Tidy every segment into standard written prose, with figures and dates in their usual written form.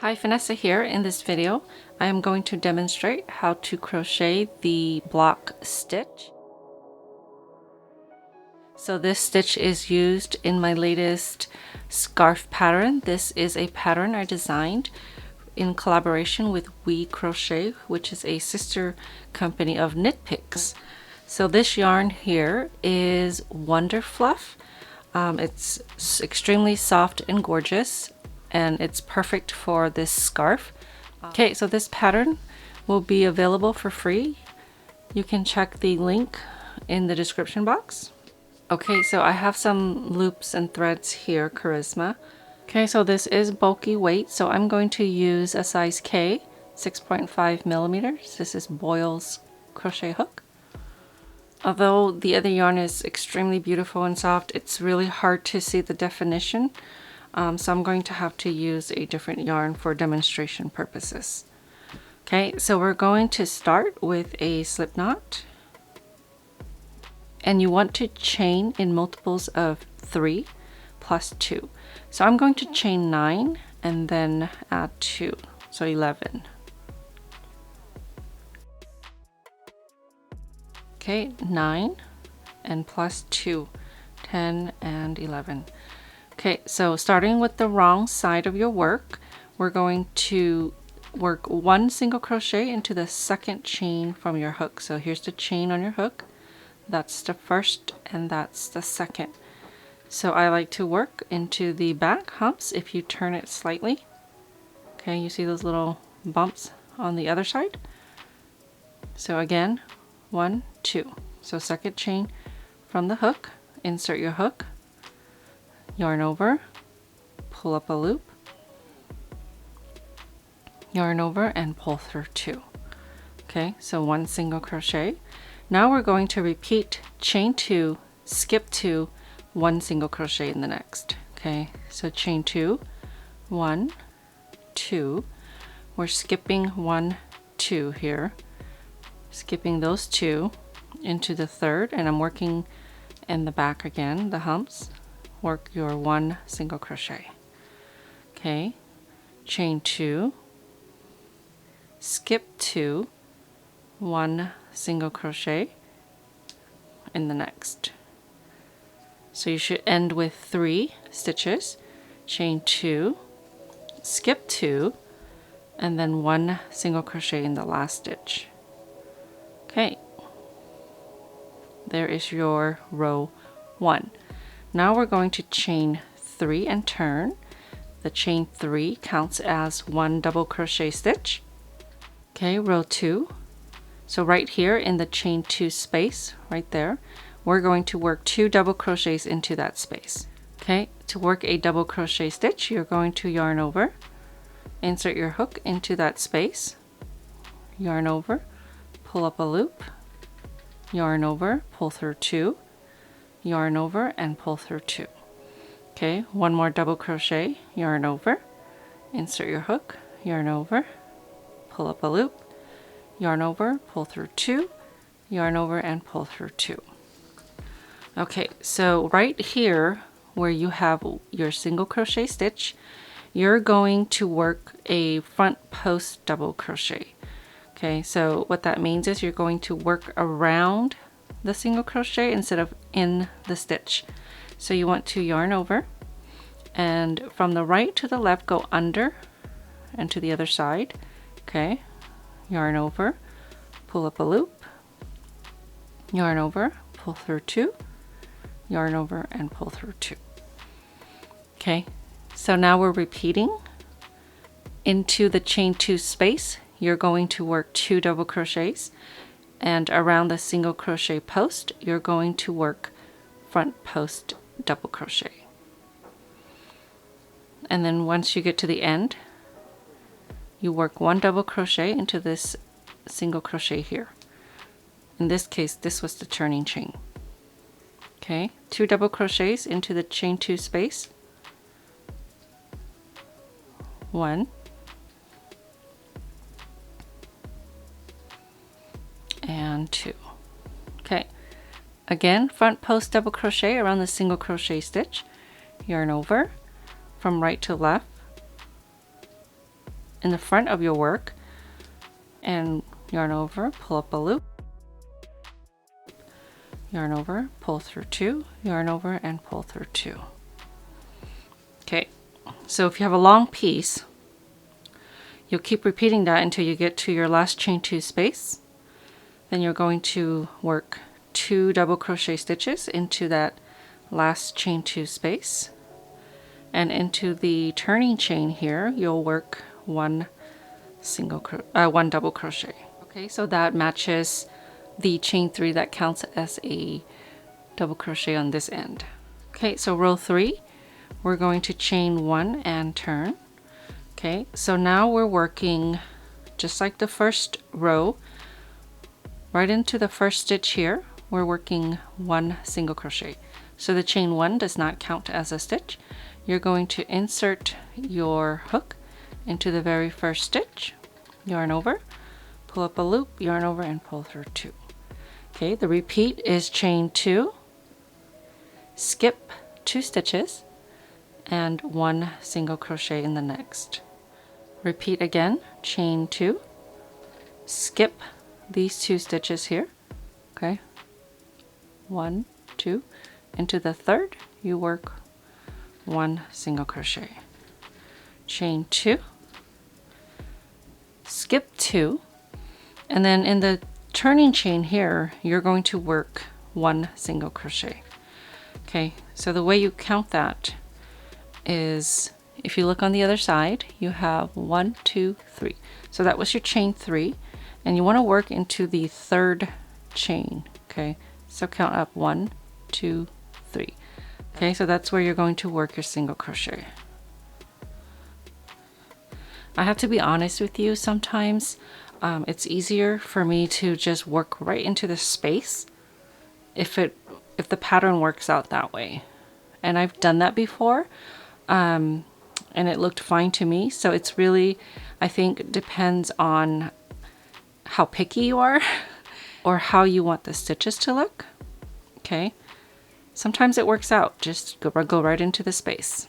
Hi, Vanessa here. In this video, I am going to demonstrate how to crochet the block stitch. So this stitch is used in my latest scarf pattern. This is a pattern I designed in collaboration with Crochet, which is a sister company of Knit Picks. So this yarn here is Wonder Fluff. It's extremely soft and gorgeous, and it's perfect for this scarf. Okay, so this pattern will be available for free. You can check the link in the description box. Okay, so I have some loops and threads here, Charisma. Okay, so this is bulky weight, so I'm going to use a size K, 6.5 millimeters. This is Boyle's crochet hook. Although the other yarn is extremely beautiful and soft, it's really hard to see the definition. So I'm going to have to use a different yarn for demonstration purposes. Okay, so we're going to start with a slip knot. And you want to chain in multiples of 3 plus 2. So I'm going to chain 9 and then add 2, so 11. Okay, 9 and plus 2, 10 and 11. Okay, so starting with the wrong side of your work, we're going to work one single crochet into the second chain from your hook. So here's the chain on your hook. That's the first and that's the second. So I like to work into the back humps if you turn it slightly. Okay, you see those little bumps on the other side? So again, 1, 2. So second chain from the hook, insert your hook, yarn over, pull up a loop, yarn over and pull through 2. Okay, so one single crochet. Now we're going to repeat chain 2, skip 2, one single crochet in the next. Okay, so chain 2, 1, 2. We're skipping 1, 2 here, skipping those 2 into the third, and I'm working in the back again, the humps. Work your one single crochet. Okay, chain 2, skip 2, one single crochet in the next. So you should end with 3 stitches, chain 2, skip 2, and then one single crochet in the last stitch. Okay, there is your row 1. Now we're going to chain 3 and turn. The chain 3 counts as one double crochet stitch. Okay, row 2. So right here in the chain 2 space, right there, we're going to work 2 double crochets into that space. Okay, to work a double crochet stitch, you're going to yarn over, insert your hook into that space, yarn over, pull up a loop, yarn over, pull through 2, yarn over and pull through 2. Okay, one more double crochet, yarn over, insert your hook, yarn over, pull up a loop, yarn over, pull through 2, yarn over and pull through 2. Okay, so right here where you have your single crochet stitch, you're going to work a front post double crochet. Okay, so what that means is you're going to work around the single crochet instead of in the stitch. So you want to yarn over, and from the right to the left go under and to the other side. Okay, yarn over, pull up a loop, yarn over, pull through 2, yarn over and pull through 2. Okay, so now we're repeating into the chain 2 space. You're going to work 2 double crochets, and around the single crochet post you're going to work front post double crochet. And then once you get to the end, you work 1 double crochet into this single crochet here. In this case, this was the turning chain. Okay, 2 double crochets into the chain 2 space, 1, and 2. Okay, again, front post double crochet around the single crochet stitch, yarn over from right to left, in the front of your work and yarn over, pull up a loop, yarn over, pull through 2, yarn over, and pull through 2. Okay, so if you have a long piece, you'll keep repeating that until you get to your last chain 2 space. Then you're going to work 2 double crochet stitches into that last chain 2 space, and into the turning chain here you'll work one double crochet. Okay, so that matches the chain 3 that counts as a double crochet on this end. Okay, so row 3, we're going to chain 1 and turn. Okay, so now we're working just like the first row, right into the first stitch here. We're working 1 single crochet. So the chain 1 does not count as a stitch. You're going to insert your hook into the very first stitch, yarn over, pull up a loop, yarn over, and pull through 2. Okay, the repeat is chain 2, skip 2 stitches, and 1 single crochet in the next. Repeat again, chain 2, skip these 2 stitches here. Okay, 1, 2, into the third you work 1 single crochet, chain 2, skip 2, and then in the turning chain here you're going to work 1 single crochet. Okay, so the way you count that is, if you look on the other side, you have 1, 2, 3. So that was your chain 3, and you want to work into the third chain. Okay, so count up 1, 2, 3. Okay, so that's where you're going to work your single crochet. I have to be honest with you, sometimes it's easier for me to just work right into the space if the pattern works out that way. And I've done that before, and it looked fine to me. So it's really, I think, depends on how picky you are or how you want the stitches to look. Okay, sometimes it works out, just go right into the space.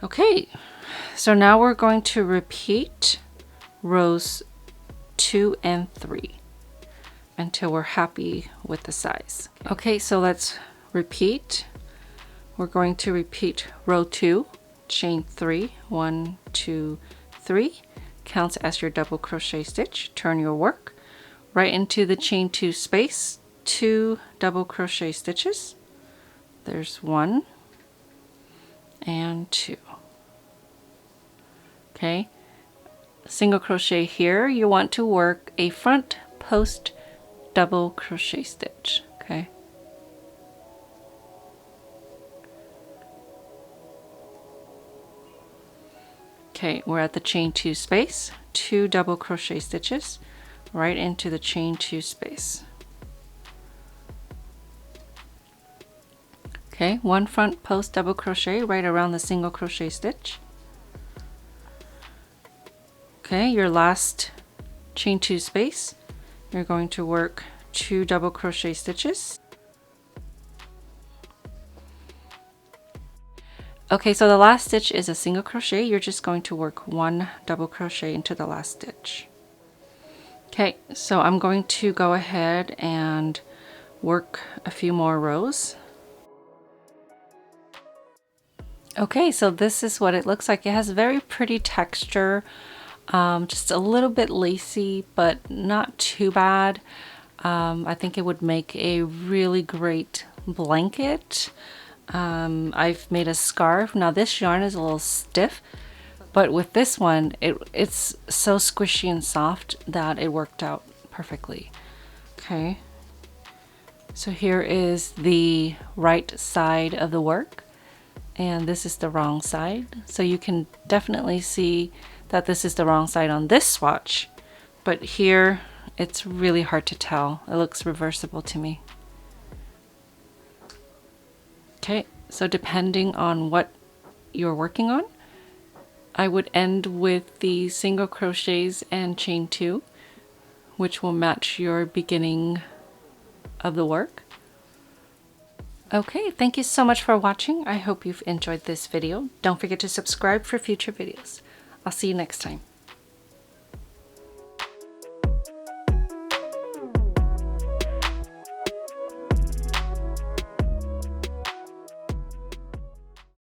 Okay, so now we're going to repeat rows 2 and 3 until we're happy with the size. Okay, so let's repeat. We're going to repeat row 2, chain 3, 1, 2, 3, counts as your double crochet stitch. Turn your work right into the chain 2 space, 2 double crochet stitches. There's 1 and 2. Okay, single crochet here, you want to work a front post double crochet stitch. Okay, okay, we're at the chain 2 space, 2 double crochet stitches right into the chain 2 space. Okay, 1 front post double crochet right around the single crochet stitch. Okay, your last chain 2 space, you're going to work 2 double crochet stitches. Okay, so the last stitch is a single crochet. You're just going to work 1 double crochet into the last stitch. Okay, so I'm going to go ahead and work a few more rows. Okay, so this is what it looks like. It has very pretty texture. Just a little bit lacy, but not too bad. I think it would make a really great blanket. I've made a scarf. Now this yarn is a little stiff, but with this one, it's so squishy and soft that it worked out perfectly. Okay, so here is the right side of the work, and this is the wrong side. So you can definitely see that this is the wrong side on this swatch, but here it's really hard to tell. It looks reversible to me. Okay, so depending on what you're working on, I would end with the single crochets and chain 2, which will match your beginning of the work. Okay, thank you so much for watching. I hope you've enjoyed this video. Don't forget to subscribe for future videos. I'll see you next time.